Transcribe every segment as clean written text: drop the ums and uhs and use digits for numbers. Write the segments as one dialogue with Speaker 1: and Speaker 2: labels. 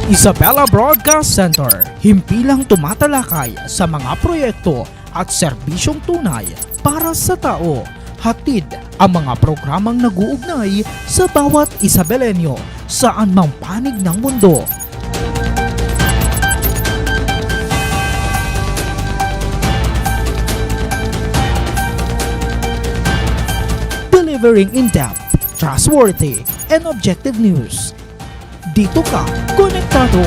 Speaker 1: Isabela Broadcast Center, himpilang tumatalakay sa mga proyekto at serbisyong tunay para sa tao. Hatid ang mga programang nag-uugnay sa bawat Isabelenyo saan mang panig ng mundo. Delivering in-depth, trustworthy, and objective news. Dito ka, konektado!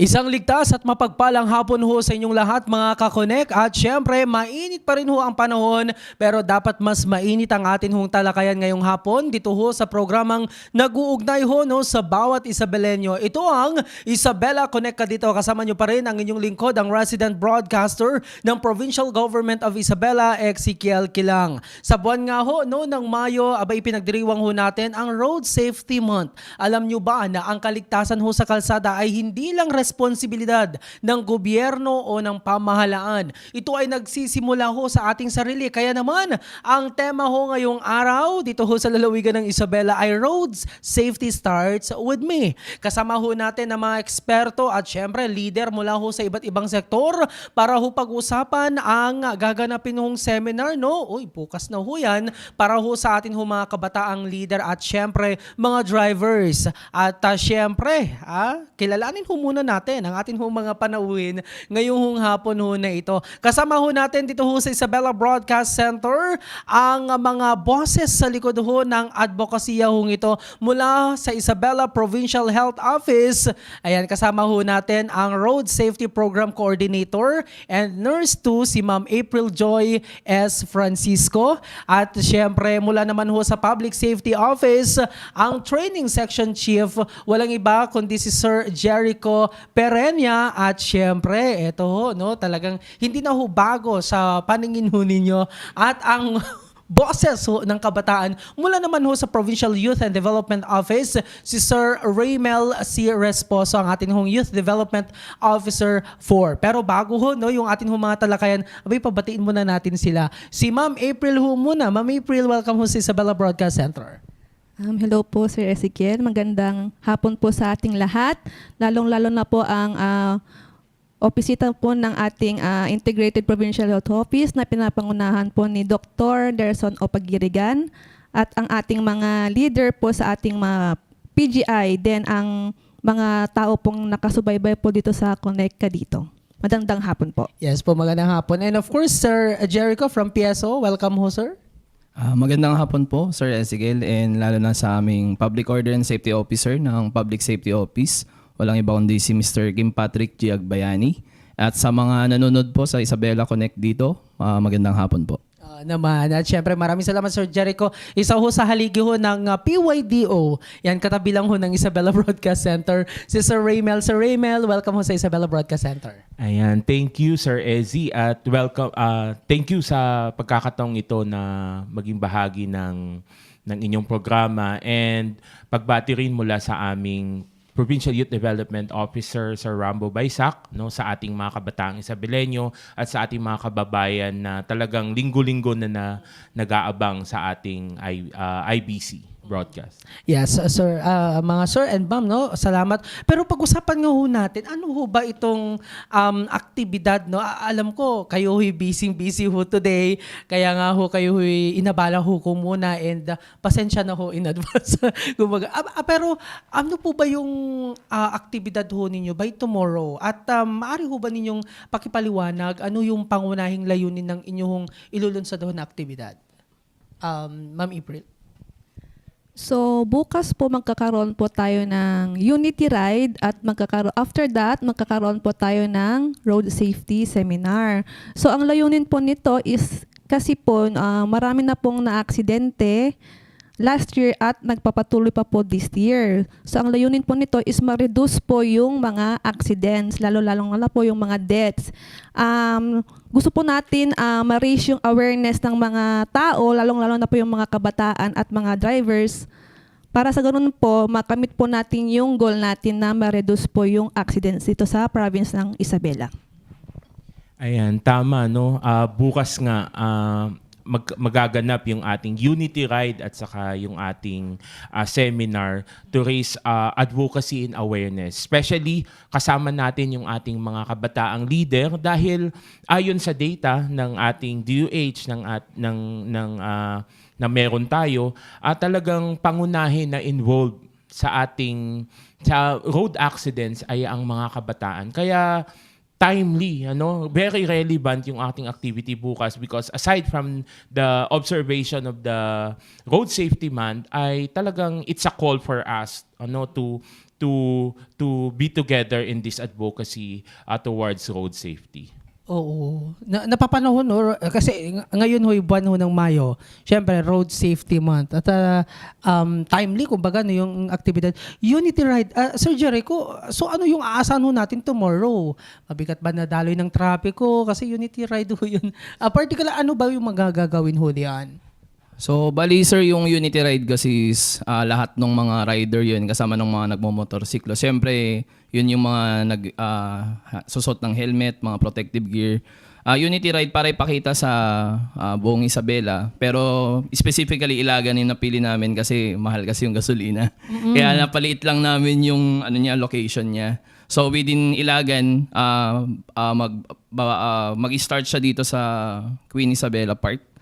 Speaker 1: Isang ligtas at mapagpalang hapon ho sa inyong lahat mga kakonek at syempre mainit pa rin ho ang panahon pero dapat mas mainit ang atin hong talakayan ngayong hapon dito ho sa programang nag-uugnay ho no, sa bawat Isabelenyo. Ito ang Isabela Connect ka dito. Kasama nyo pa rin ang inyong lingkod, ang resident broadcaster ng Provincial Government of Isabela, Ezekiel Kilang. Sa buwan nga ho no, ng Mayo, abay pinagdiriwang ho natin ang Road Safety Month. Alam nyo ba na ang kaligtasan ho sa kalsada ay hindi lang responsibilidad ng gobyerno o ng pamahalaan. Ito ay nagsisimula ho sa ating sarili. Kaya naman, ang tema ho ngayong araw, dito ho sa lalawigan ng Isabela ay Roads Safety Starts With Me. Kasama ho natin ang mga eksperto at syempre leader mula ho sa iba't ibang sektor para ho pag-usapan ang gaganapin hong seminar. No? Uy, bukas na ho yan para ho sa atin ho mga kabataang leader at syempre mga drivers. At syempre, kilalanin ho muna natin ang atin hong mga panauhin ngayong hapon ho na ito. Kasama ho natin dito ho sa Isabela Broadcast Center ang mga bosses sa likod ho ng advokasya hong ito mula sa Isabela Provincial Health Office. Ayan, kasama ho natin ang Road Safety Program Coordinator and Nurse 2 si Ma'am April Joy S. Francisco. At syempre mula naman ho sa Public Safety Office ang Training Section Chief, walang iba kundi si Sir Jericho Perenya at syempre, ito ho, no, talagang hindi na ho bago sa paningin ho ninyo at ang bosses ho ng kabataan mula naman ho sa Provincial Youth and Development Office, si Sir Raymel C. Resposo, ang ating hong Youth Development Officer 4. Pero bago ho, no, yung ating hong mga talakayan, abay pabatiin muna natin sila. Si Ma'am April ho muna. Ma'am April, welcome ho sa Isabela Broadcast Center.
Speaker 2: Hello po, Sir Ezekiel. Magandang hapon po sa ating lahat. Lalong-lalo na po ang opisita po ng ating Integrated Provincial Health Office na pinapangunahan po ni Dr. Derson Opagirigan at ang ating mga leader po sa ating mga PGI, then ang mga tao pong nakasubaybay po dito sa Connect ka dito. Magandang hapon po.
Speaker 1: Yes po, magandang hapon. And of course, Sir Jericho from PSO, welcome ho, sir.
Speaker 3: Magandang hapon po, Sir Ezekiel, and lalo na sa aming Public Order and Safety Officer ng Public Safety Office. Walang iba kundi si Mr. Kim Patrick G. Agbayani. At sa mga nanonood po sa Isabela Connect dito, magandang hapon po.
Speaker 1: Naman. At syempre maraming salamat Sir Jericho. Isa ho sa haligi ho ng PYDO. Yan, katabi lang ho ng Isabela Broadcast Center. Si Sir Raymel. Sir Raymel, welcome ho sa Isabela Broadcast Center.
Speaker 4: Ayan, thank you Sir Ezzy at welcome. Thank you sa pagkakataong ito na maging bahagi ng inyong programa and pagbati rin mula sa aming Provincial Youth Development Officer Sir Rambo Baysak, no, sa ating mga kabataang Isabelenyo at sa ating mga kababayan na talagang linggo-linggo na nag-aabang sa ating IBC broadcast.
Speaker 1: Yes, sir, mga sir and ma'am, no, salamat. Pero pag-usapan nga ho natin, ano ho ba itong aktibidad, no? Alam ko, kayo ho'y busy ho today, kaya nga ho kayo ho'y inabala ho ko muna and pasensya na ho in advance. Pero ano po ba yung aktibidad ho ninyo by tomorrow? At maaari ho ba ninyong pakipaliwanag ano yung pangunahing layunin ng inyong ilulunsad ho na aktibidad? Ma'am April.
Speaker 2: So, bukas po magkakaroon po tayo ng Unity Ride at after that, magkakaroon po tayo ng Road Safety Seminar. So, ang layunin po nito is kasi po marami na pong na-aksidente last year at nagpapatuloy pa po this year. So, ang layunin po nito is ma-reduce po yung mga accidents, lalo-lalo na po yung mga deaths. Gusto po natin ma-raise yung awareness ng mga tao, lalong-lalo na po yung mga kabataan at mga drivers. Para sa ganun po, makamit po natin yung goal natin na ma-reduce po yung accidents dito sa province ng Isabela.
Speaker 4: Ayan, tama, no? Bukas nga, magaganap yung ating unity ride at saka yung ating seminar to raise advocacy and awareness. Especially kasama natin yung ating mga kabataang leader dahil ayon sa data ng ating DOH na meron tayo, talagang pangunahin na involved sa road accidents ay ang mga kabataan. Kaya timely, very relevant yung ating activity bukas because aside from the observation of the Road Safety Month, ay talagang it's a call for us to be together in this advocacy towards road safety.
Speaker 1: Oo. Napapanahon, no? Kasi ngayon ho'y buwan ho ng Mayo. Siyempre, Road Safety Month. At timely, kumbaga, no, yung aktibidad. Unity Ride. Sir Jericho, so ano yung aasahan ho natin tomorrow? Mabigat ba na daloy ng trapiko? Kasi Unity Ride ho yun. Particular, ano ba yung magagawin ho diyan?
Speaker 3: So, bali sir, yung Unity Ride kasi is lahat ng mga rider yun kasama ng mga nagmomotorsiklo. Siyempre, yun yung mga susot ng helmet, mga protective gear. Unity Ride para ipakita sa buong Isabela. Pero specifically Ilagan yung napili namin kasi mahal kasi yung gasolina. Kaya napaliit lang namin yung location niya. So within Ilagan, mag-start siya dito sa Queen Isabela Park.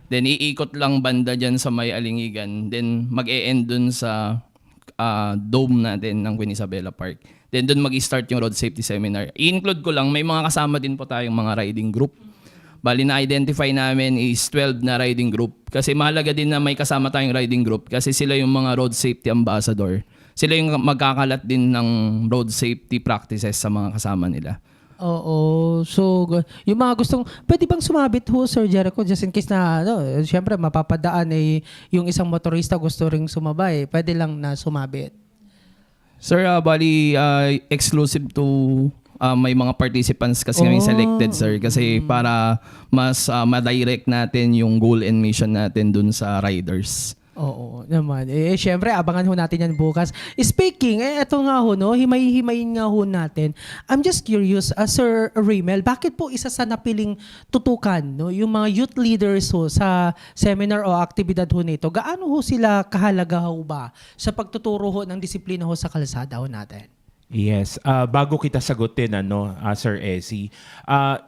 Speaker 3: Then iikot lang banda dyan sa may Alingigan. Then mag-e-end dun sa dome natin ng Queen Isabela Park. Then dun mag-start yung road safety seminar. I-include ko lang, may mga kasama din po tayong mga riding group. Bali na-identify namin is 12 na riding group. Kasi mahalaga din na may kasama tayong riding group kasi sila yung mga road safety ambassador. Sila yung magkakalat din ng road safety practices sa mga kasama nila.
Speaker 1: Oo. So, yung mga gustong, pwede bang sumabit ho, Sir Jericho, just in case na, syempre, mapapadaan yung isang motorista gusto ring sumabay, pwede lang na sumabit.
Speaker 3: Sir, bali exclusive to may mga participants kasi kami selected, sir, kasi para mas ma-direct natin yung goal and mission natin dun sa riders.
Speaker 1: Oo naman. Syempre, abangan ho natin yan bukas. Speaking, eto nga ho, no, himay-himayin nga ho natin. I'm just curious, Sir Raymel, bakit po isa sa napiling tutukan, no, yung mga youth leaders ho sa seminar o aktibidad ho nito, gaano ho sila kahalaga ho ba sa pagtuturo ho ng disiplina ho sa kalsada ho natin?
Speaker 4: Yes. Bago kita sagutin, Sir Ezzy,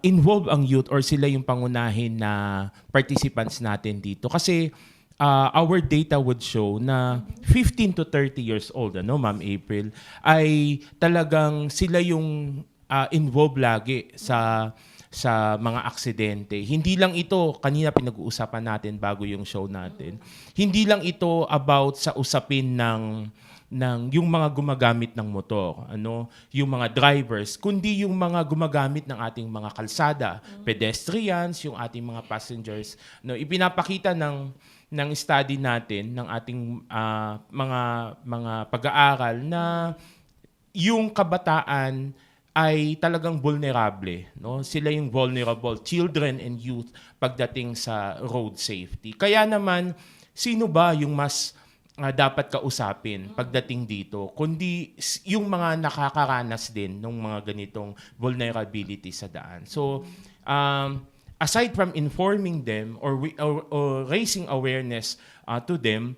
Speaker 4: involve ang youth or sila yung pangunahin na participants natin dito. Kasi our data would show na 15 to 30 years old, Ma'am April, ay talagang sila yung involved lagi sa mga aksidente. Hindi lang ito, kanina pinag-uusapan natin bago yung show natin, hindi lang ito about sa usapin ng yung mga gumagamit ng motor, yung mga drivers, kundi yung mga gumagamit ng ating mga kalsada, pedestrians, yung ating mga passengers. Ipinapakita ng study natin, ng ating mga pag-aaral na yung kabataan ay talagang vulnerable. Sila yung vulnerable, children and youth, pagdating sa road safety. Kaya naman, sino ba yung mas dapat kausapin pagdating dito, kundi yung mga nakakaranas din ng mga ganitong vulnerability sa daan. So, aside from informing them or raising awareness to them,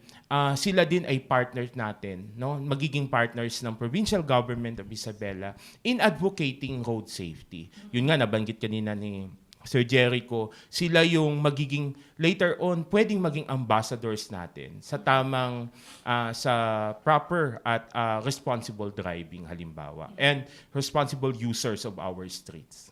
Speaker 4: sila din ay partners natin, magiging partners ng Provincial Government of Isabela in advocating road safety. Yun nga, nabanggit kanina ni Sir Jericho, sila yung magiging, later on, pwedeng maging ambassadors natin sa tamang, sa proper at responsible driving halimbawa, and responsible users of our streets.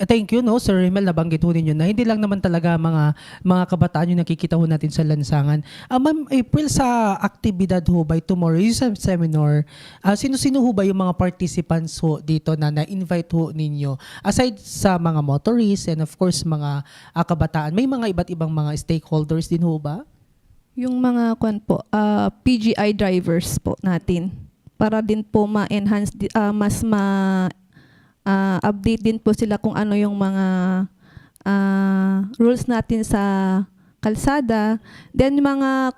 Speaker 1: Thank you, Sir Raymel, nabanggit ho ninyo na hindi lang naman talaga mga kabataan yung nakikita ho natin sa lansangan. Ma'am April, sa aktibidad ho by tomorrow, yung seminar, sino-sino ho ba yung mga participants ho dito na na-invite ho ninyo? Aside sa mga motorists and of course mga kabataan, may mga iba't ibang mga stakeholders din ho ba?
Speaker 2: Yung mga PGI drivers po natin para din po ma-enhance, mas update din po sila kung ano yung mga rules natin sa kalsada. Then mga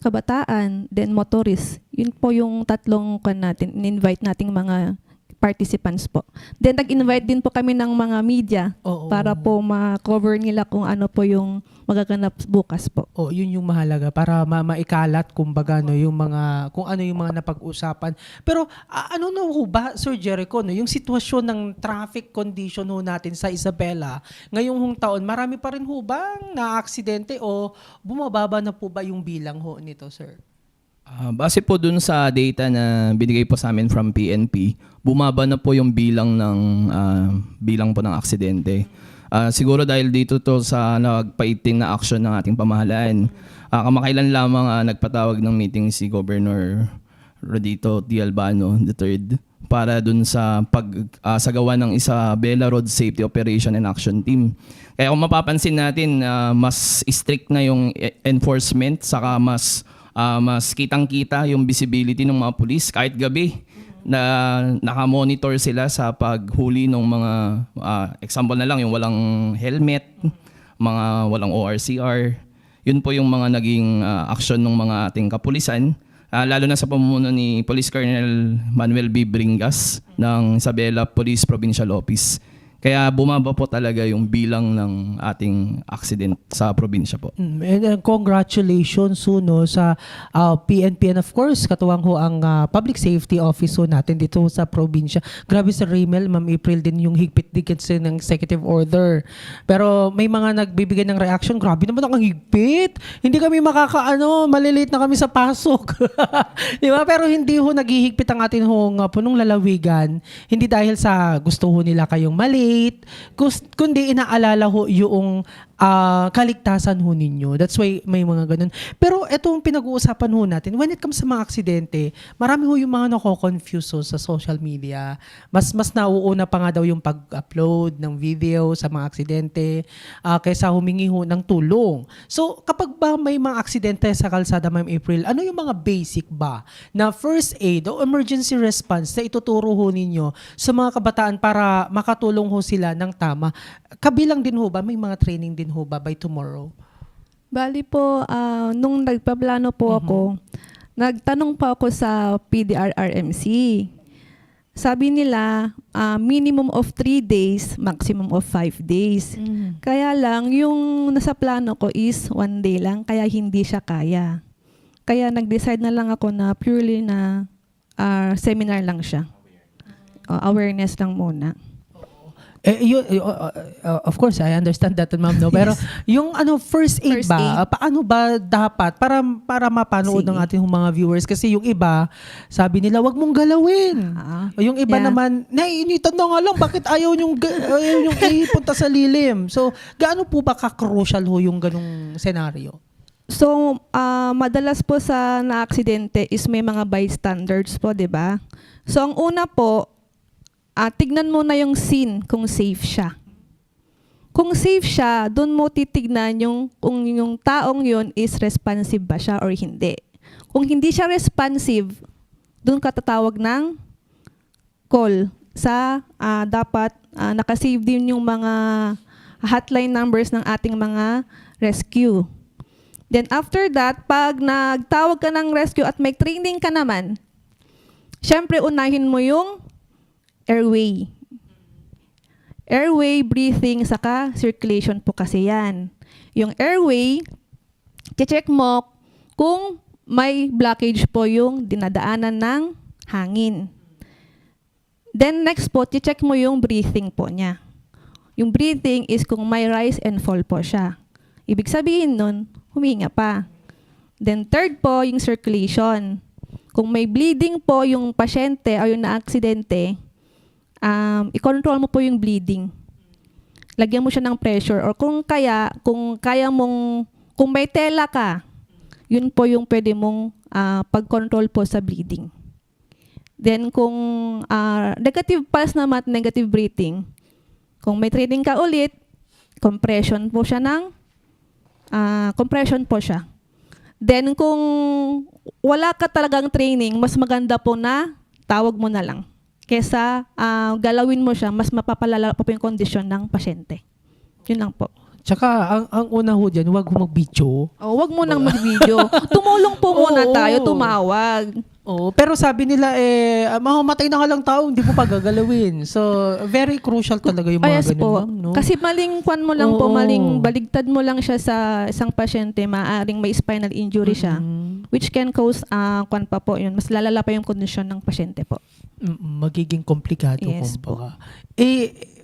Speaker 2: kabataan, then motorists. Yun po yung tatlong natin, in-invite nating mga participants po. Then nag-invite din po kami ng mga media
Speaker 1: Oo.
Speaker 2: para po ma-cover nila kung ano po yung magaganap bukas po.
Speaker 1: Oh, yun yung mahalaga para maikalat kumbaga no yung mga kung ano yung mga napag-usapan. Pero ano no ho ba Sir Jericho no yung sitwasyon ng traffic condition ho natin sa Isabela ngayong hong taon, marami pa rin ho bang na-aksidente o bumababa na po ba yung bilang ho nito, sir?
Speaker 3: Base po dun sa data na binigay po sa amin from PNP, bumaba na po yung bilang po ng aksidente. Siguro dahil dito to sa nagpaitin na action ng ating pamahalaan. Kamakailan lamang nagpatawag ng meeting si Governor Rodito T. Albano III para dun sa pagsagawa ng Isabela Road Safety Operation and Action Team. Kaya kung mapapansin natin, mas strict na yung enforcement, saka mas kitang-kita yung visibility ng mga pulis kahit gabi na nakamonitor sila sa paghuli ng mga example na lang yung walang helmet, mga walang ORCR. Yun po yung mga naging action ng mga ating kapulisan, lalo na sa pamumuno ni Police Colonel Manuel B. Bringas ng Isabela Police Provincial Office. Kaya bumaba po talaga yung bilang ng ating accident sa probinsya po.
Speaker 1: And congratulations ho, no, sa PNP and of course katuwang ho ang Public Safety Office ho natin dito sa probinsya. Grabe sa Raymel, Ma'am April din yung higpit-dikit ng executive order. Pero may mga nagbibigay ng reaction, grabe naman ang higpit. Hindi kami malilate na kami sa pasok. Di ba? Pero hindi ho naghihigpit ang atin hong punong lalawigan. Hindi dahil sa gusto ho nila kayong mali, kundi inaalala ho yung kaligtasan ho ninyo. That's why may mga ganun. Pero itong pinag-uusapan ho natin, when it comes sa mga aksidente, marami ho yung mga nako-confuse ho sa social media. Mas nauuna pa nga daw yung pag-upload ng video sa mga aksidente kaysa humingi ho ng tulong. So kapag ba may mga aksidente sa kalsada, Ma'am April, ano yung mga basic ba na first aid o emergency response na ituturo ho ninyo sa mga kabataan para makatulong ho sila ng tama? Kabilang din ho ba, may mga training din ho ba by tomorrow?
Speaker 2: Bali po, nung nagpaplano po ako, nagtanong pa ako sa PDRRMC. Sabi nila, minimum of 3 days, maximum of 5 days. Kaya lang, yung nasa plano ko is 1 day lang, kaya hindi siya kaya. Kaya nag-decide na lang ako na purely na seminar lang siya. Awareness lang muna.
Speaker 1: Of course, I understand that, ma'am, no? Pero yung first aid
Speaker 2: First
Speaker 1: ba, paano ba dapat para mapanood ng ating mga viewers? Kasi yung iba, sabi nila, wag mong galawin. O yung iba naman, naiinitan na nga lang, bakit ayaw yung ipunta sa lilim? So, gaano po ba ka-crucial ho yung ganung senaryo?
Speaker 2: So, madalas po sa na-aksidente is may mga bystanders po, di ba? So, ang una po, tignan mo na yung scene kung safe siya. Kung safe siya, doon mo titignan kung yung taong yun is responsive ba siya or hindi. Kung hindi siya responsive, doon ka tatawag ng call sa dapat nakasave din yung mga hotline numbers ng ating mga rescue. Then after that, pag nagtawag ka ng rescue at may training ka naman, syempre unahin mo yung airway. Airway, breathing, saka circulation po kasi yan. Yung airway, check mo kung may blockage po yung dinadaanan ng hangin. Then next po, check mo yung breathing po niya. Yung breathing is kung may rise and fall po siya. Ibig sabihin nun, huminga pa. Then third po, yung circulation. Kung may bleeding po yung pasyente o yung na-aksidente, i-control mo po yung bleeding. Lagyan mo siya ng pressure or kung may tela ka, yun po yung pwede mong pag-control po sa bleeding. Then kung negative pulse naman at negative breathing, kung may training ka ulit, compression po siya. Then kung wala ka talagang training, mas maganda po na tawag mo na lang. Kesa galawin mo siya, mas mapapalala pa po yung kondisyon ng pasyente. Yun lang po.
Speaker 1: Tsaka, ang una ho dyan, huwag ho mag-video.
Speaker 2: Wag mo nang mag-video. Tumulong po muna tayo, tumawag.
Speaker 1: Oo, pero sabi nila mamamatay na nga lang tao, hindi mo pa gagalawin. So, very crucial talaga yung mga
Speaker 2: Yes
Speaker 1: ganun,
Speaker 2: po.
Speaker 1: ma'am, no?
Speaker 2: Kasi maling kwan mo lang po,
Speaker 1: Oo.
Speaker 2: maling baligtad mo lang siya sa isang pasyente, maaring may spinal injury siya, which can cause kwan pa po yun, mas lalala pa yung kondisyon ng pasyente po.
Speaker 1: Magiging komplikado,
Speaker 2: Yes
Speaker 1: kumbaga.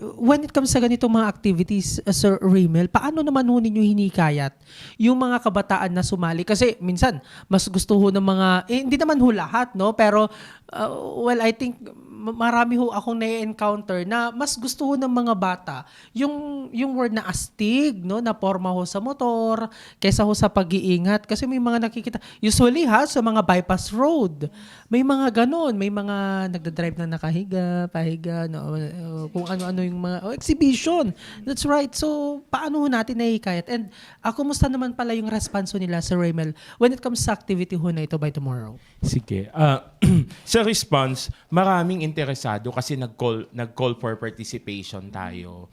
Speaker 1: When it comes sa ganitong mga activities, Sir Raymel, paano naman ho ninyo hinikayat yung mga kabataan na sumali? Kasi minsan, mas gusto ho ng mga, hindi naman ho lahat, no? Pero, well, I think marami ho akong na-encounter na mas gusto ho ng mga bata yung word na astig, no? Na porma ho sa motor, kaysa ho sa pag-iingat. Kasi may mga nakikita, usually sa mga bypass road, may mga ganon, may mga nagdadrive na nakahiga, pahiga, no? Kung ano-ano yung mga exhibition. That's right. So, paano ho natin nahihikayat? And kumusta naman pala yung responso nila sa Raymel when it comes sa activity ho na ito by tomorrow?
Speaker 4: Sige. Sa response, maraming interesado kasi nag-call for participation tayo.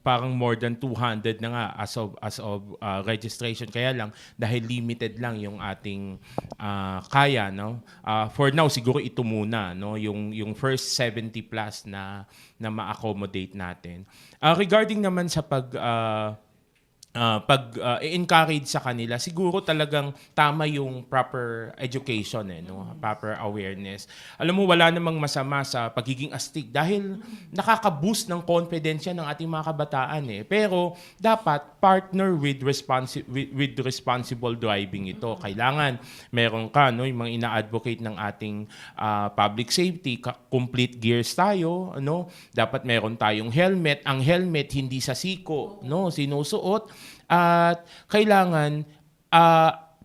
Speaker 4: Parang more than 200 na nga as of registration. Kaya lang, dahil limited lang yung ating kaya, no? For now, siguro ito muna, no? Yung first 70 plus na ma-accommodate natin. Regarding naman sa i-encourage sa kanila, siguro talagang tama yung proper education, no? Proper awareness. Alam mo, wala namang masama sa pagiging astig dahil nakaka-boost ng confidence yan ng ating mga kabataan. Pero dapat partner with responsible driving ito. Kailangan meron ka, no? Yung mga ina-advocate ng ating public safety, complete gears tayo, no? Dapat meron tayong helmet. Ang helmet hindi sa siko, no? Sinusuot. At kailangan,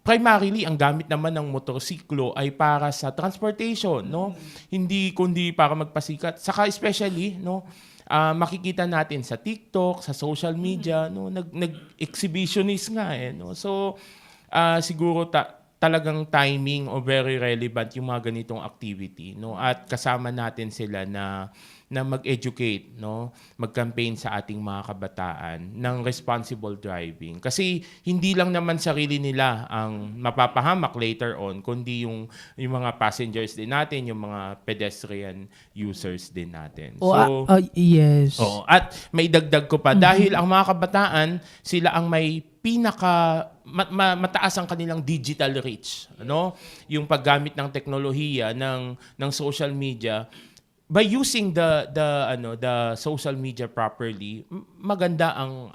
Speaker 4: primarily, ang gamit naman ng motorsiklo ay para sa transportation, no? Hindi kundi para magpasikat. Saka especially, no, makikita natin sa TikTok, sa social media, no, nag-exhibitionist nga, no? So, siguro talagang timing o very relevant yung mga ganitong activity, no? At kasama natin sila na mag-educate, no? Mag-campaign sa ating mga kabataan ng responsible driving. Kasi hindi lang naman sarili nila ang mapapahamak later on, kundi yung mga passengers din natin, yung mga pedestrian users din natin.
Speaker 1: Yes.
Speaker 4: At may dagdag ko pa, dahil ang mga kabataan, sila ang may mataas ang kanilang digital reach, ano? Yung paggamit ng teknolohiya ng social media, by using the social media properly, maganda ang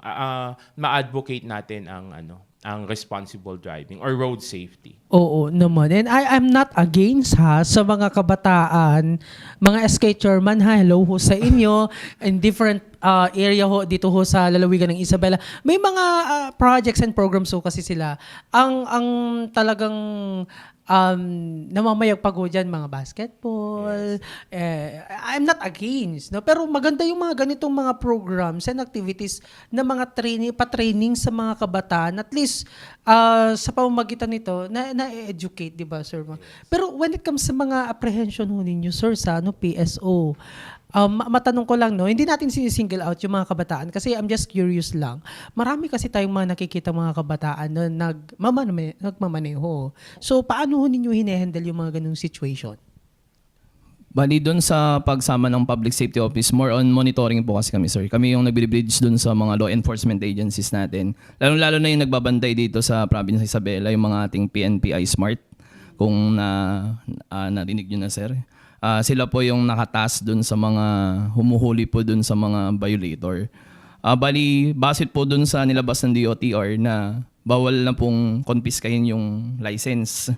Speaker 4: ma-advocate natin ang responsible driving or road safety.
Speaker 1: Oo naman. And I'm not against sa mga kabataan, mga SK chairman, hello ho sa inyo in different area ho dito ho sa lalawigan ng Isabela. May mga projects and programs ho kasi sila. Ang talagang namamayag pag dyan, mga basketball. I'm not against, no? Pero maganda yung mga ganitong mga programs and activities na mga pa-training sa mga kabataan. At least, sa pamamagitan nito, na-educate, di ba, sir? Pero when it comes sa mga apprehension ho ninyo, sir, sa PSO, matanong ko lang, no, hindi natin sinisingle out yung mga kabataan kasi I'm just curious lang. Marami kasi tayong mga nakikita mga kabataan na nagmamaneho. So, paano ho ninyo hine-handle yung mga ganung situation?
Speaker 3: Bali, doon sa pagsama ng Public Safety Office, more on monitoring po kasi kami, sir. Kami yung nagbe-bridge doon sa mga law enforcement agencies natin. Lalo na yung nagbabantay dito sa province ng Isabela, yung mga ating PNP iSmart. Kung narinig nyo na, sir. Sila po yung nakatask dun sa mga humuhuli po dun sa mga violator. Bali, basit po dun sa nilabas ng DOTR na bawal na pong confiscahin yung license.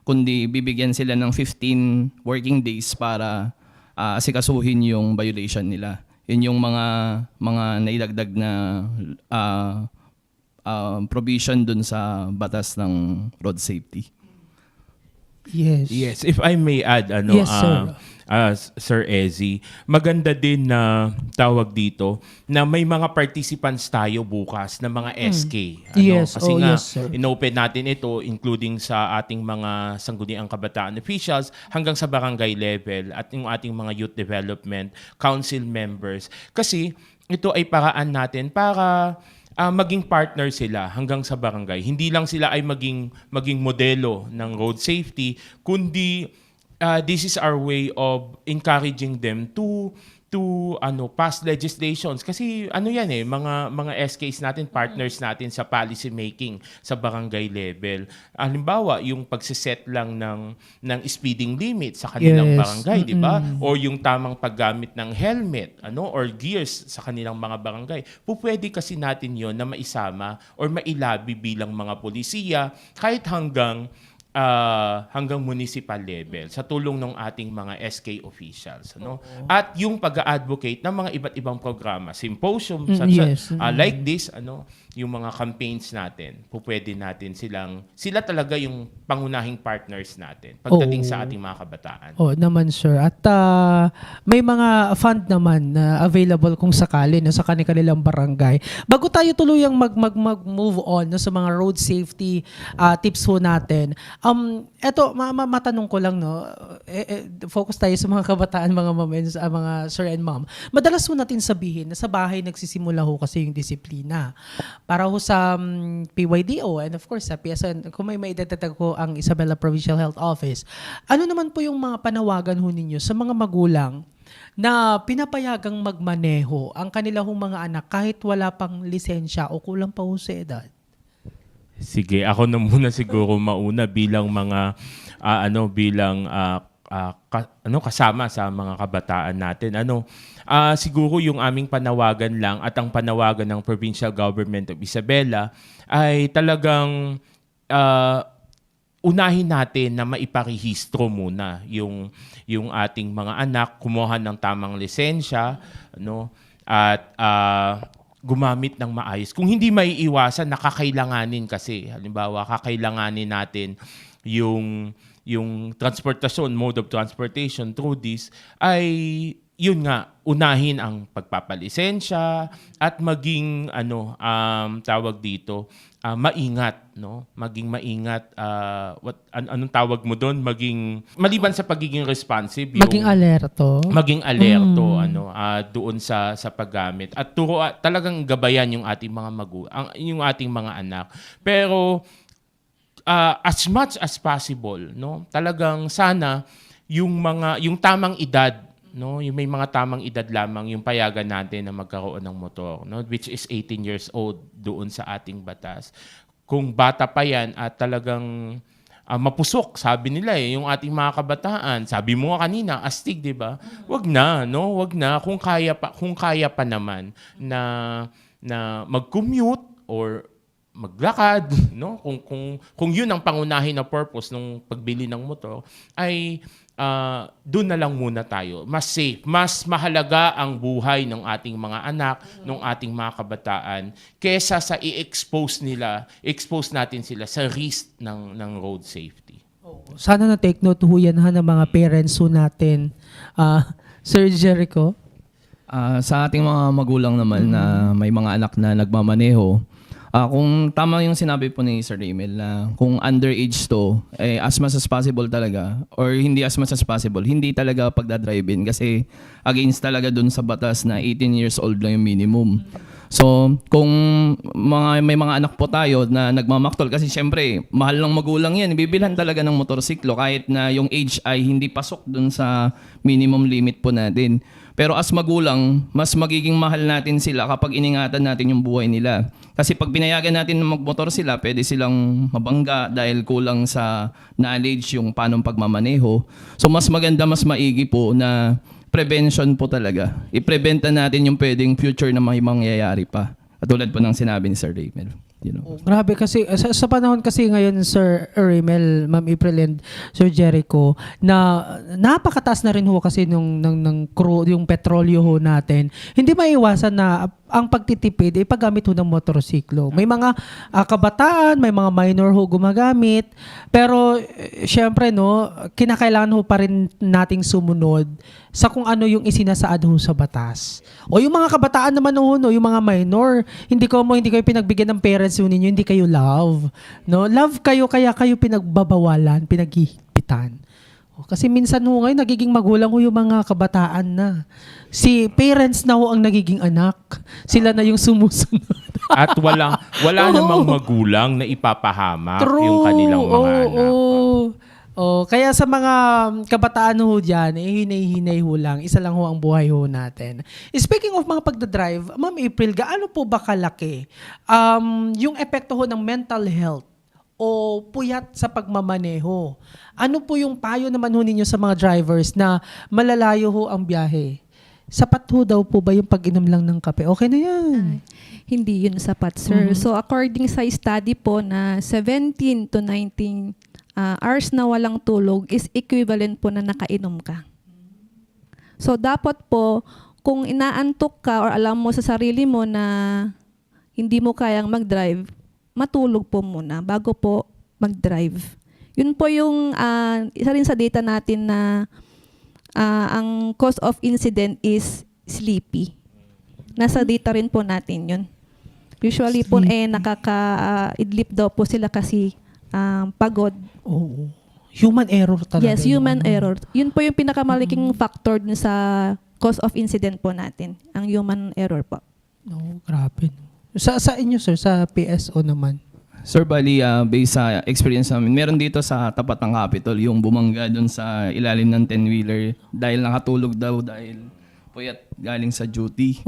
Speaker 3: Kundi bibigyan sila ng 15 working days para asikasuhin yung violation nila. Yun yung mga naidagdag na provision dun sa batas ng road safety.
Speaker 1: Yes.
Speaker 4: If I may add,
Speaker 1: Yes, sir.
Speaker 4: Sir Ezzy, maganda din na tawag dito na may mga participants tayo bukas na mga SK.
Speaker 1: Yes,
Speaker 4: Kasi nga,
Speaker 1: yes, sir.
Speaker 4: inopen natin ito including sa ating mga sangguniang kabataan officials hanggang sa barangay level at yung ating mga youth development council members. Kasi ito ay paraan natin para maging partner sila hanggang sa barangay. Hindi lang sila ay maging modelo ng road safety, kundi this is our way of encouraging them to pass legislations kasi yan mga SKs natin, partners natin sa policy making sa barangay level. Halimbawa, yung pagsiset lang ng speeding limit sa kanilang
Speaker 1: Yes.
Speaker 4: barangay, di ba? O yung tamang paggamit ng helmet, or gears sa kanilang mga barangay. Pwede kasi natin yon na maisama or mailabi bilang mga polisiya kahit hanggang municipal level sa tulong ng ating mga SK officials, at yung pag-advocate ng mga iba't ibang programa, symposium
Speaker 1: yes.
Speaker 4: like this, yung mga campaigns natin, pwede natin sila talaga yung pangunahing partners natin pagdating sa ating mga kabataan.
Speaker 1: Oh, naman sir. At may mga fund naman na available kung sakali sa kanilang barangay. Bago tayo tuluyang mag-move on sa mga road safety tips ho natin. Eto matanong ko lang focus tayo sa mga kabataan, mga ma'am and mga sir and ma'am. Madalas ho natin sabihin na sa bahay nagsisimula ho kasi yung disiplina. Para ho sa PYDO and of course sa PSN, kung may maidadagdag ko ang Isabela Provincial Health Office. Ano naman po yung mga panawagan ho ninyo sa mga magulang na pinapayagang magmaneho ang kanilang mga anak kahit wala pang lisensya o kulang pa ho sa edad?
Speaker 4: Sige, ako na muna siguro mauna bilang mga kasama sa mga kabataan natin. Siguro yung aming panawagan lang at ang panawagan ng Provincial Government of Isabela ay talagang unahin natin na maiparehistro muna yung ating mga anak, kumuha ng tamang lisensya, at gumamit ng maayos. Kung hindi maiiwasan, nakakailanganin kasi. Halimbawa, kakailanganin natin yung transportasyon, mode of transportation through this, ay yun nga, unahin ang pagpapalisensya at maging, tawag dito, maingat, maging maingat, anong tawag mo doon? Maliban sa pagiging responsive,
Speaker 1: Maging alerto.
Speaker 4: maging alerto doon sa paggamit at talagang gabayan yung ating mga yung ating mga anak. Pero as much as possible, talagang sana yung tamang edad, yung may mga tamang edad lamang yung payagan natin na magkaroon ng motor, which is 18 years old doon sa ating batas. Kung bata pa yan at talagang mapusok, sabi nila yung ating mga kabataan. Sabi mo nga kanina, astig, 'di ba? Wag na, wag na kung kaya pa naman na mag-commute or maglakad, kung yun ang pangunahin na purpose ng pagbili ng motor, ay doon na lang muna tayo. Mas safe, mas mahalaga ang buhay ng ating mga anak, ng ating mga kabataan, kesa sa i-expose natin sila sa risk ng road safety.
Speaker 1: Sana na-take note ho yan ng mga parents ho natin. Sir Jericho?
Speaker 3: Sa ating mga magulang naman na may mga anak na nagmamaneho, kung tama yung sinabi po ni Sir Emil na kung underage to, as much as possible talaga, or hindi as much as possible, hindi talaga pagdadrive-in kasi against talaga dun sa batas na 18 years old lang yung minimum. So, kung may mga anak po tayo na nagmamaktol, kasi syempre, mahal ng magulang yan, bibilhan talaga ng motorsiklo kahit na yung age ay hindi pasok dun sa minimum limit po natin. Pero as magulang, mas magiging mahal natin sila kapag iningatan natin yung buhay nila. Kasi pag pinayagan natin na magmotor sila, pwede silang mabangga dahil kulang sa knowledge yung paanong pagmamaneho. So mas maganda, mas maigi po na prevention po talaga. I-preventa natin yung pwedeng future na may mangyayari pa. Katulad po ng sinabi ni Sir Raymel.
Speaker 1: Grabe kasi sa panahon kasi ngayon Sir Raymel, Ma'am April and Sir Jericho, na napakataas na rin ho kasi ng crude, yung petrolyo ho natin. Hindi maiwasan na ang pagtitipid ay paggamit ho ng motorsiklo. May mga kabataan, may mga minor ho gumagamit, pero syempre kinakailangan ho pa rin nating sumunod sa kung ano yung isinasaad ho sa batas. O yung mga kabataan naman yung mga minor, hindi kayo pinagbigyan ng parents ninyo, hindi kayo love. Love kayo, kaya kayo pinagbabawalan, pinaghihigpitan. Kasi minsan ho ngayon, nagiging magulang ho yung mga kabataan na. Si parents na ho ang nagiging anak. Sila na yung sumusunod.
Speaker 4: At wala
Speaker 1: Oo.
Speaker 4: namang magulang na ipapahamak
Speaker 1: True.
Speaker 4: yung kanilang mga
Speaker 1: Oo,
Speaker 4: anak.
Speaker 1: oo. Kaya sa mga kabataan ho dyan, hinay-hinay ho lang. Isa lang ho ang buhay ho natin. Speaking of mga pagdadrive, Ma'am April, gaano po ba kalaki yung epekto ho ng mental health o puyat sa pagmamaneho? Ano po yung payo naman ho ninyo sa mga drivers na malalayo ho ang biyahe? Sapat ho daw po ba yung pag-inom lang ng kape? Okay na yan.
Speaker 2: Hindi yun sapat, sir. So according sa study po na 17 to 19 hours na walang tulog is equivalent po na nakainom ka. So dapat po, kung inaantok ka or alam mo sa sarili mo na hindi mo kayang mag-drive, matulog po muna bago po mag-drive. Yun po yung isa rin sa data natin na ang cause of incident is sleepy. Nasa data rin po natin yun. Usually po nakaka-idlip daw po sila kasi pagod.
Speaker 1: Oo. Human error talaga.
Speaker 2: Yes, human error. Yun po yung pinakamalaking factor dun sa cause of incident po natin. Ang human error po.
Speaker 1: No, grabe. Sa inyo, sir, sa PSO naman.
Speaker 3: Sir, bali, based sa experience namin, meron dito sa tapat ng Capitol yung bumangga doon sa ilalim ng 10-wheeler dahil nakatulog daw dahil puyat galing sa duty.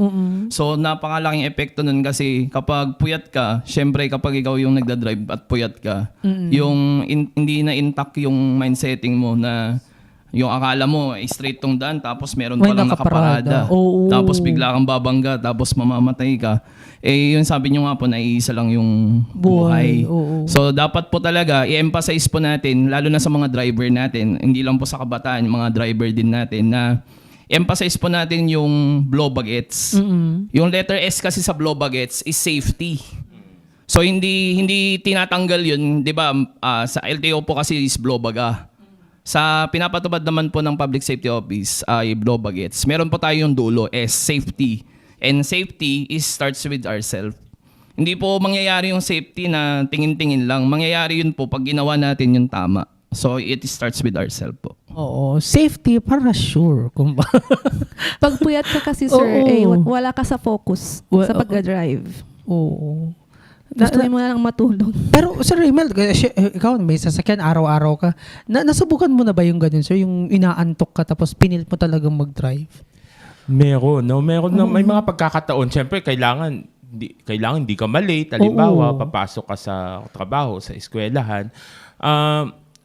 Speaker 3: So, napakalaking epekto nun kasi kapag puyat ka, syempre kapag ikaw yung nagdadrive at puyat ka, yung hindi na intact yung mindsetting mo na yung akala mo straight tong daan tapos meron
Speaker 1: May
Speaker 3: palang
Speaker 1: nakaparada.
Speaker 3: nakaparada.
Speaker 1: Oo.
Speaker 3: Tapos bigla kang babangga tapos mamamatay ka. Eh yun sabi nyo nga po na iisa lang yung buhay.
Speaker 1: Oo.
Speaker 3: So dapat po talaga i-emphasize po natin lalo na sa mga driver natin, hindi lang po sa kabataan, mga driver din natin na emphasize po natin yung blow bagets. Yung letter S kasi sa blow bagets is safety. So hindi tinatanggal yun, 'di ba? Sa LTO po kasi is blow baga. Sa pinapatupad naman po ng Public Safety Office ay blow bagets. Meron po tayong dulo S, safety. And safety is starts with ourselves. Hindi po mangyayari yung safety na tingin-tingin lang. Mangyayari yun po pag ginawa natin yung tama. So it starts with ourselves po.
Speaker 1: Oo. Safety para sure.
Speaker 2: Pag puyat ka kasi, sir,
Speaker 1: Oo.
Speaker 2: wala ka sa focus sa pag-drive.
Speaker 1: Oo.
Speaker 2: Gusto mo na lang matulog.
Speaker 1: Pero Sir Rimel, ikaw may sasakyan araw-araw ka. Nasubukan mo na ba yung ganun, sir? Yung inaantok ka tapos pinilit mo talagang mag-drive?
Speaker 4: Meron, no? May mga pagkakataon. Siyempre, kailangan hindi ka malate. Halimbawa, papasok ka sa trabaho, sa eskwelahan.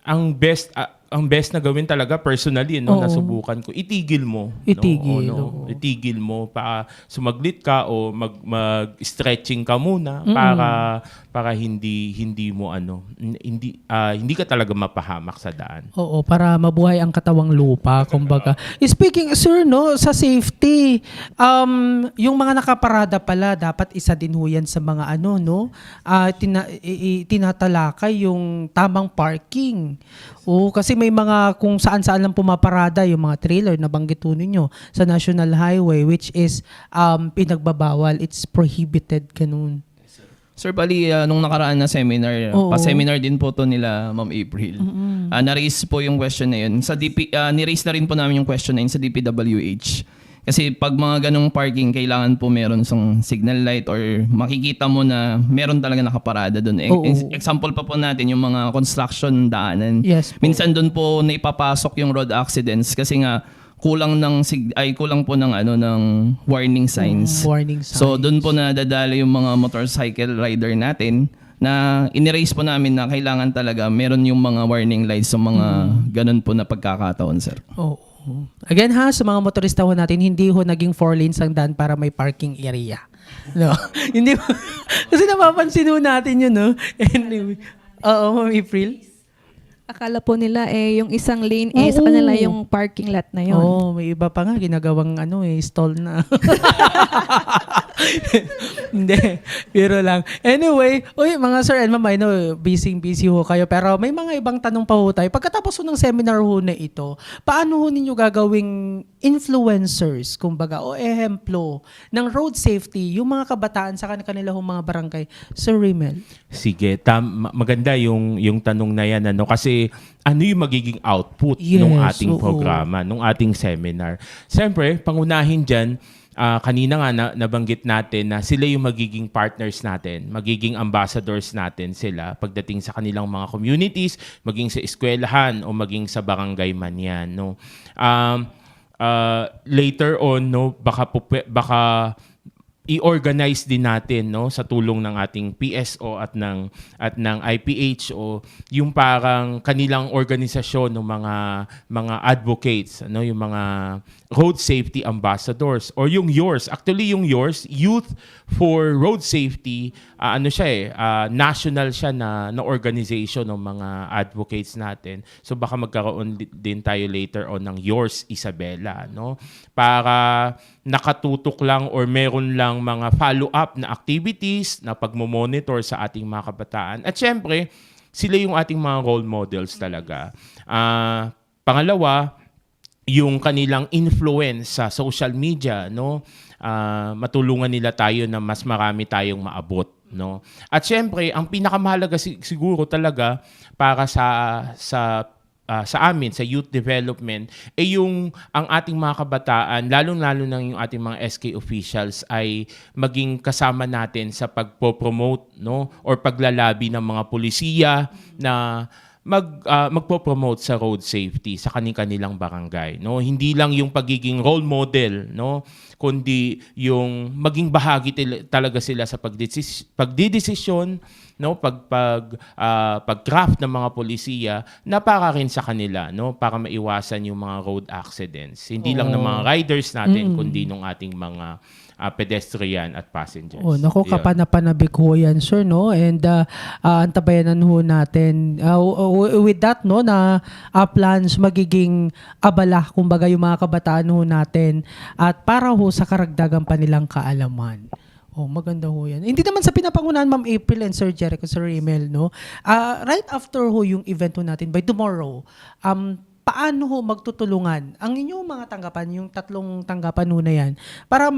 Speaker 4: Ang best na gawin talaga personally, no, nasubukan ko, itigil mo.
Speaker 1: Itigil,
Speaker 4: No? Itigil mo, sumaglit ka o mag-stretching ka muna para hindi mo hindi ka talaga mapahamak sa daan.
Speaker 1: Oo, para mabuhay ang katawang lupa, kumbaga. Speaking, sir, no, sa safety, yung mga nakaparada pala, dapat isa din ho yan sa mga tinatalakay yung tamang parking. Oo, kasi may mga kung saan-saan lang pumaparada yung mga trailer na banggit ho ninyo sa National Highway, which is pinagbabawal. It's prohibited, ganun.
Speaker 3: Sir, bali, nung nakaraan na seminar, pa-seminar din po to nila Ma'am April. Na-raise po yung question na yun. Ni-raise na rin po namin yung question na yun sa DPWH. Kasi pag mga ganong parking, kailangan po meron sang signal light or makikita mo na meron talaga nakaparada doon. Example pa po natin yung mga construction daanan.
Speaker 1: Yes po.
Speaker 3: Minsan doon po naipapasok yung road accidents kasi nga kulang po ng ng warning signs.
Speaker 1: Warning signs.
Speaker 3: So doon po nadadala yung mga motorcycle rider natin na iniraise po namin na kailangan talaga meron yung mga warning lights sa mga ganun po na pagkakataon, sir.
Speaker 1: Oo. Again ha, sa mga motorista ho natin, hindi ho naging 4 lanes ang daan para may parking area. No? Hindi ho. Kasi napapansin ho natin yun, no? Anyway. Oo, Ma'am April.
Speaker 2: Akala po nila yung isang lane sa kanila yung parking lot na yun.
Speaker 1: Oo, may iba pa nga ginagawang stall na. Hindi, biro lang. Anyway, mga sir and ma'am, I know, busy ho kayo. Pero may mga ibang tanong pa ho tayo. Pagkatapos ho ng seminar ho na ito, paano ho ninyo gagawing influencers, kumbaga, o ehemplo ng road safety, yung mga kabataan sa kanila ho mga barangay? Sir Rimel.
Speaker 4: Sige, maganda yung tanong na yan, kasi kasi ano yung magiging output
Speaker 1: Yes,
Speaker 4: ng ating
Speaker 1: oo.
Speaker 4: programa, ng ating seminar. Siyempre, pangunahin dyan, kanina nga nabanggit natin na sila yung magiging partners natin, magiging ambassadors natin sila pagdating sa kanilang mga communities, maging sa eskwelahan o maging sa barangay man yan. No? Later on, no, baka i-organize din natin, no, sa tulong ng ating PSO at ng IPHO yung parang kanilang organisasyon ng mga advocates, ano, yung mga road safety ambassadors or yung yours, actually yung yours, Youth for Road Safety, ano siya national siya na organization ng mga advocates natin. So baka magkaroon din tayo later on ng yours, Isabela, no, para nakatutok lang or meron lang mga follow-up na activities na pagmo-monitor sa ating mga kabataan. At syempre, sila yung ating mga role models talaga. Pangalawa, yung kanilang influence sa social media, no? Matulungan nila tayo na mas marami tayong maabot, no? At syempre, ang pinakamahalaga siguro talaga para sa amin, sa youth development, yung ang ating mga kabataan, lalong-lalo na yung ating mga SK officials ay maging kasama natin sa pagpo-promote, no, or paglalabi ng mga pulisiya na magpo-promote sa road safety sa kanilang barangay, no. Hindi lang yung pagiging role model, no, kundi yung maging bahagi talaga sila sa pagdidesisyon, no, pag-craft ng mga polisiya na para rin sa kanila, no, para maiwasan yung mga road accidents. Hindi lang ng mga riders natin kundi ng ating mga pedestrian at passengers.
Speaker 1: Oh, naku,
Speaker 4: Yun.
Speaker 1: kapanapanabik ho yan, sir, no? And antabayanan ho natin. With that, no, na plans magiging abala, kumbaga, yung mga kabataan ho natin at para ho sa karagdagan pa nilang kaalaman. Oh, maganda ho yan. Hindi naman sa pinapangunahan, Ma'am April and Sir Jericho, Sir Emel, no? Right after ho yung event ho natin, by tomorrow, paano ho magtutulungan ang inyong mga tanggapan, yung 3 tanggapan ho na yan, para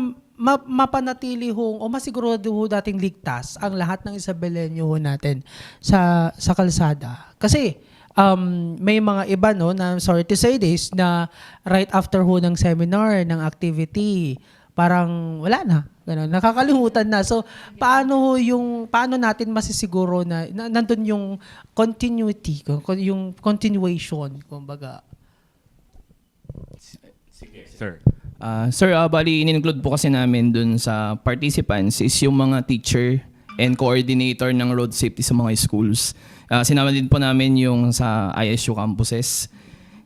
Speaker 1: mapanatili ho o masigurado ho dating ligtas ang lahat ng Isabelenyo ho natin sa kalsada. Kasi may mga iba, no, na sorry to say this, na right after ho ng seminar, ng activity, parang wala na. Ganun, nakakalimutan na. So, paano natin masisiguro na nandun yung continuity, yung continuation, kumbaga.
Speaker 4: Sige, sir.
Speaker 3: Sir, bali in-include po kasi namin dun sa participants is yung mga teacher and coordinator ng road safety sa mga schools. Sinama din po namin yung sa ISU campuses.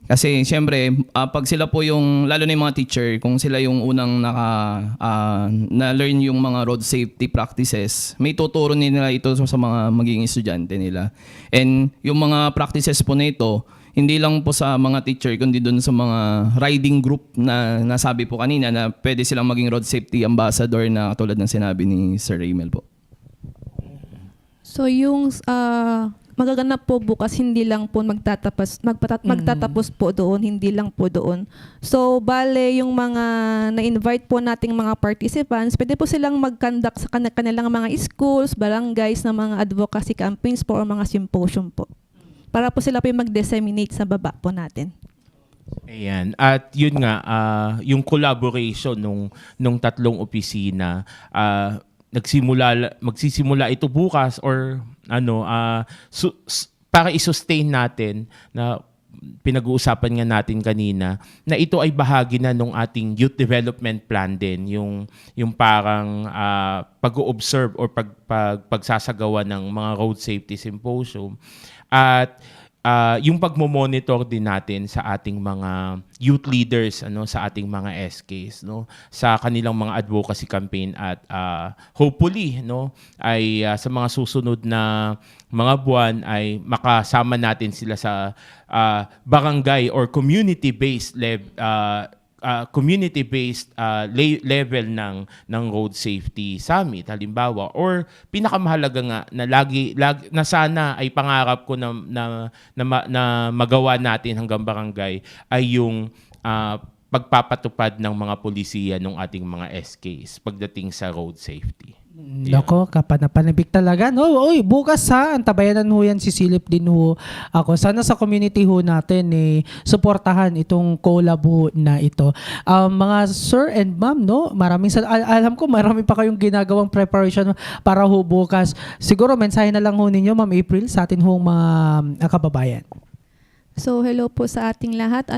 Speaker 3: Kasi siyempre, pag sila po yung, lalo na yung mga teacher, kung sila yung unang na-learn yung mga road safety practices, may tuturo nila ito sa mga magiging estudyante nila. And yung mga practices po na ito, hindi lang po sa mga teacher, kundi dun sa mga riding group na nasabi po kanina na pwede silang maging road safety ambassador na katulad ng sinabi ni Sir Emel po.
Speaker 2: So yung magaganap po bukas, hindi lang po magtatapos po doon, hindi lang po doon. So bale yung mga na-invite po nating mga participants, pwede po silang mag-conduct sa kanilang mga schools, barangays na mga advocacy campaigns po o mga symposium po. Para po sila po yung mag-disseminate sa baba po natin.
Speaker 4: Ayan. At yun nga, yung collaboration nung 3 opisina, magsisimula ito bukas or para i-sustain natin na pinag-uusapan nga natin kanina na ito ay bahagi na nung ating youth development plan din, yung parang pag-o-observe or pagsasagawa ng mga road safety symposium at yung pagmo-monitor din natin sa ating mga youth leaders, sa ating mga SKs, sa kanilang mga advocacy campaign at hopefully, ay sa mga susunod na mga buwan ay makasama natin sila sa barangay or community-based level ng road safety summit halimbawa, or pinakamahalaga nga na lagi na sana ay pangarap ko na magawa natin hanggang barangay ay yung pagpapatupad ng mga polisiya ng ating mga SKs pagdating sa road safety.
Speaker 1: Nako, kapanapanabik talaga. No, oy, bukas ha, antabayanan ho yan, sisilip din ho ako. Sana sa community ho natin suportahan itong collab ho na ito. Mga sir and ma'am, no, alam ko marami pa kayong ginagawang preparation para ho bukas. Siguro mensahe na lang ho ninyo, Ma'am April, sa atin hong mga kababayan.
Speaker 2: So hello po sa ating lahat.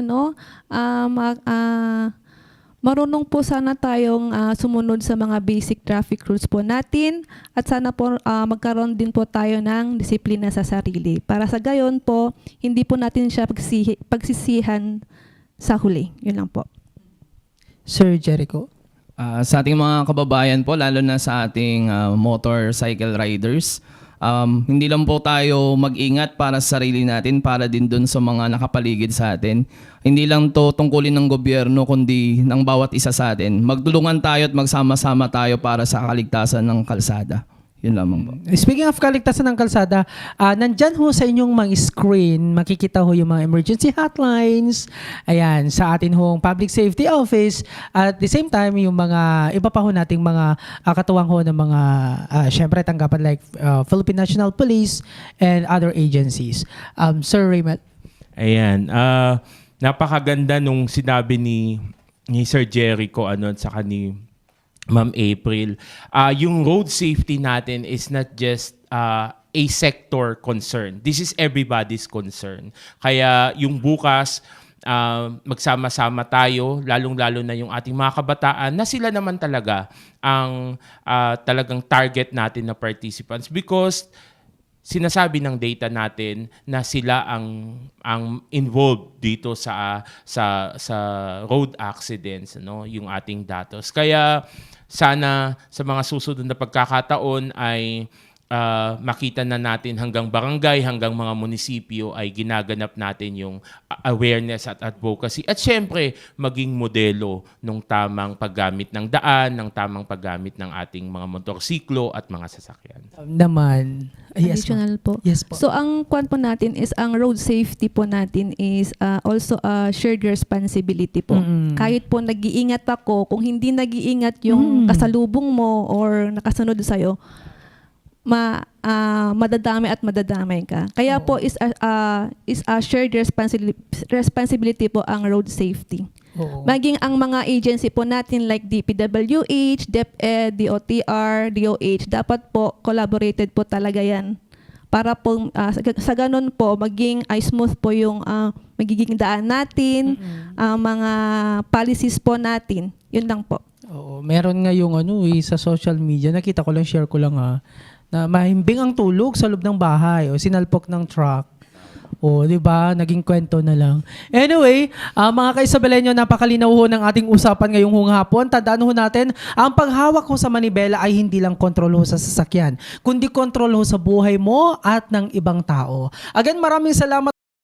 Speaker 2: Marunong po sana tayong sumunod sa mga basic traffic rules po natin at sana po magkaroon din po tayo ng disiplina sa sarili. Para sa gayon po, hindi po natin siya pagsisihan sa huli. Yun lang po.
Speaker 1: Sir Jericho.
Speaker 3: Sa ating mga kababayan po, lalo na sa ating motorcycle riders, hindi lang po tayo mag-ingat para sa sarili natin, para din dun sa mga nakapaligid sa atin. Hindi lang to tungkulin ng gobyerno, kundi ng bawat isa sa atin. Magtulungan tayo at magsama-sama tayo para sa kaligtasan ng kalsada. Yun lamang po.
Speaker 1: Speaking of kaligtasan ng kalsada, nandyan ho sa inyong mga screen, makikita ho yung mga emergency hotlines, ayan, sa atin hong Public Safety Office, at the same time, yung mga iba pa ho nating mga katuwang ho ng mga, syempre, tanggapan like Philippine National Police and other agencies. Sir Raymond.
Speaker 4: Ayan. Napakaganda nung sinabi ni Sir Jericho at saka ni Ma'am April. Yung road safety natin is not just a sector concern. This is everybody's concern. Kaya yung bukas, magsama-sama tayo, lalong-lalo na yung ating mga kabataan na sila naman talaga ang talagang target natin na participants because sinasabi ng data natin na sila ang involved dito sa road accidents, no, yung ating datos. Kaya sana sa mga susunod na pagkakataon ay makita na natin hanggang barangay, hanggang mga munisipyo ay ginaganap natin yung awareness at advocacy. At syempre, maging modelo ng tamang paggamit ng daan, ng tamang paggamit ng ating mga motorsiklo at mga sasakyan.
Speaker 1: Naman. Yes,
Speaker 2: Additional po.
Speaker 1: Yes po.
Speaker 2: So ang kwan po natin is ang road safety po natin is also a shared responsibility po. Kahit po nag-iingat ako, kung hindi nag-iingat yung kasalubong mo or nakasunod sa'yo, madadamay at madadamay ka. Kaya po is a shared responsibility po ang road safety.
Speaker 1: Oo.
Speaker 2: Maging ang mga agency po natin like DPWH, DepEd, DOTR, DOH, dapat po collaborated po talaga yan. Para po sa ganun po, maging smooth po yung magiging daan natin, mga policies po natin. Yun lang po.
Speaker 1: Oo, meron nga yung sa social media, nakita ko lang, share ko lang na mahimbing ang tulog sa loob ng bahay o sinalpok ng truck. O, di ba? Naging kwento na lang. Anyway, mga kaisabelaño, napakalinaw ho ng ating usapan ngayong hapon. Tandaan ho natin, ang paghawak ho sa manibela ay hindi lang kontrol ho sa sasakyan, kundi kontrol ho sa buhay mo at ng ibang tao. Again, maraming salamat.